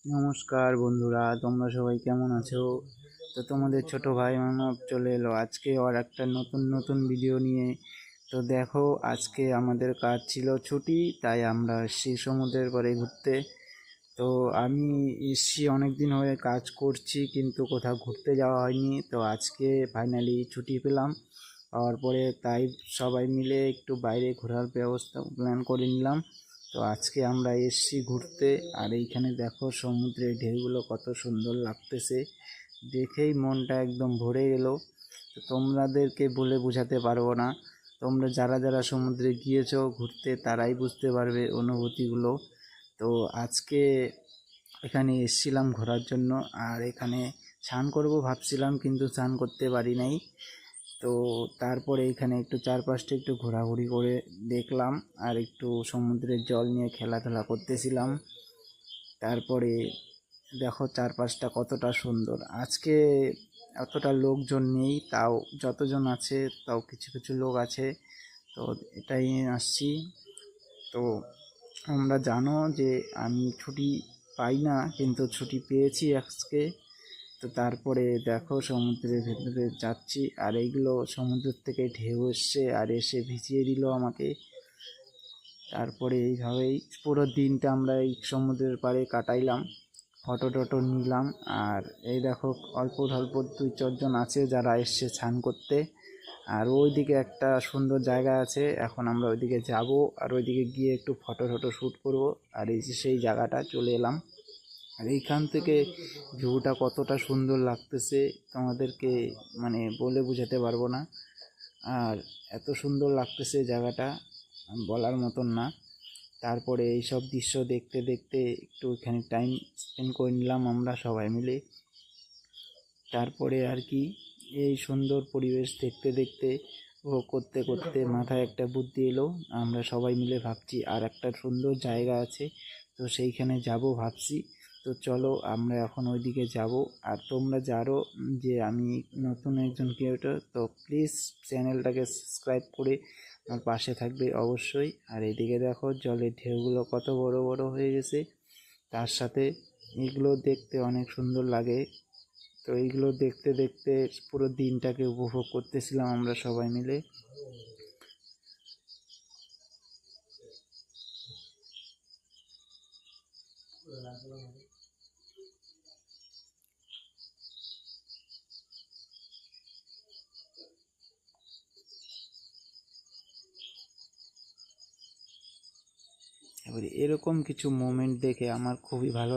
নমস্কার বন্ধুরা, তোমরা সবাই কেমন আছো? তো তোমাদের ছোট ভাই মানব চলে এলো আজকে আর একটা নতুন নতুন ভিডিও নিয়ে। তো দেখো, আজকে আমাদের কাজ ছিল ছুটি, তাই আমরা এসছি সমুদ্রের পাড়ে ঘুরতে। তো আমি এসছি, অনেক দিন হয়ে কাজ করছি কিন্তু কোথাও ঘুরতে যাওয়া হয়নি। তো আজকে ফাইনালি ছুটি পেলাম, পাওয়ার পরে তাই সবাই মিলে একটু বাইরে ঘোরার ব্যবস্থা প্ল্যান করে নিলাম। তো আজকে আমরা এসছি ঘুরতে, আর এইখানে দেখো সমুদ্রের ঢেউগুলো কত সুন্দর লাগতেছে, দেখেই মনটা একদম ভরে গেল। তো তোমাদেরকে বলে বোঝাতে পারবো না, তোমরা যারা যারা সমুদ্রে গিয়েছো ঘুরতে তারাই বুঝতে পারবে অনুভূতিগুলো। তো আজকে এখানে এসেছিলাম ঘোরার জন্য, আর এখানে স্নান করব ভাবছিলাম কিন্তু স্নান করতে পারি নাই। তো তারপরে এখানে একটু চারপাশটা একটু ঘোরাঘুরি করে দেখলাম, আর একটু সমুদ্রের জল নিয়ে খেলাধুলা করতেছিলাম। তারপরে দেখো চারপাশটা কতটা সুন্দর। আজকে অতটা লোকজন নেই, তাও যতজন আছে তাও কিছু কিছু লোক আছে। তো এটাই আসছি। তো আমরা জানো যে আমি ছুটি পাই না, কিন্তু ছুটি পেয়েছি আজকে। তো তারপরে দেখো সমুদ্রের ভেতরে যাচ্ছি, আর এইগুলো সমুদ্র থেকে ঢেউ এসছে আর এসে ভিজিয়ে দিল আমাকে। তারপরে এইভাবেই পুরো দিনটা আমরা এই সমুদ্রের পাড়ে কাটাইলাম, ফটো টটো নিলাম। আর এই দেখো অল্প স্বল্প 2-4 জন আছে যারা এসছে স্নান করতে। আর ওইদিকে একটা সুন্দর জায়গা আছে, এখন আমরা ওইদিকে যাব, আর ওইদিকে গিয়ে একটু ফটো টটো শ্যুট করব। আর এই যে সেই জায়গাটা চলে এলাম, আর এইখান থেকে ভিউটা কতটা সুন্দর লাগতেছে তোমাদেরকে মানে বলে বোঝাতে পারবো না। আর এত সুন্দর লাগতেছে জায়গাটা, বলার মতন না। তারপরে এইসব দৃশ্য দেখতে দেখতে একটু এখানে টাইম স্পেন্ড করে নিলাম আমরা সবাই মিলে। তারপরে আর কি, এই সুন্দর পরিবেশ দেখতে দেখতে ও করতে করতে মাথায় একটা বুদ্ধি এলো। আমরা সবাই মিলে ভাবছি আর একটা সুন্দর জায়গা আছে, তো সেইখানে যাব ভাবছি। তো চলো আমরা এখন ওইদিকে যাব। আর তোমরা জানো যে আমি নতুন একজন ক্রিয়েটর, তো প্লিজ চ্যানেলটাকে সাবস্ক্রাইব করে আমার পাশে থাকবে অবশ্যই। আর এদিকে দেখো জলের ঢেউগুলো কত বড় বড় হয়ে গেছে, তার সাথে এগুলো দেখতে অনেক সুন্দর লাগে। তো এইগুলো দেখতে দেখতে পুরো দিনটাকে উপভোগ করতেছিলাম আমরা সবাই মিলে। এবারে এরকম কিছু মোমেন্ট দেখে আমার খুবই ভালো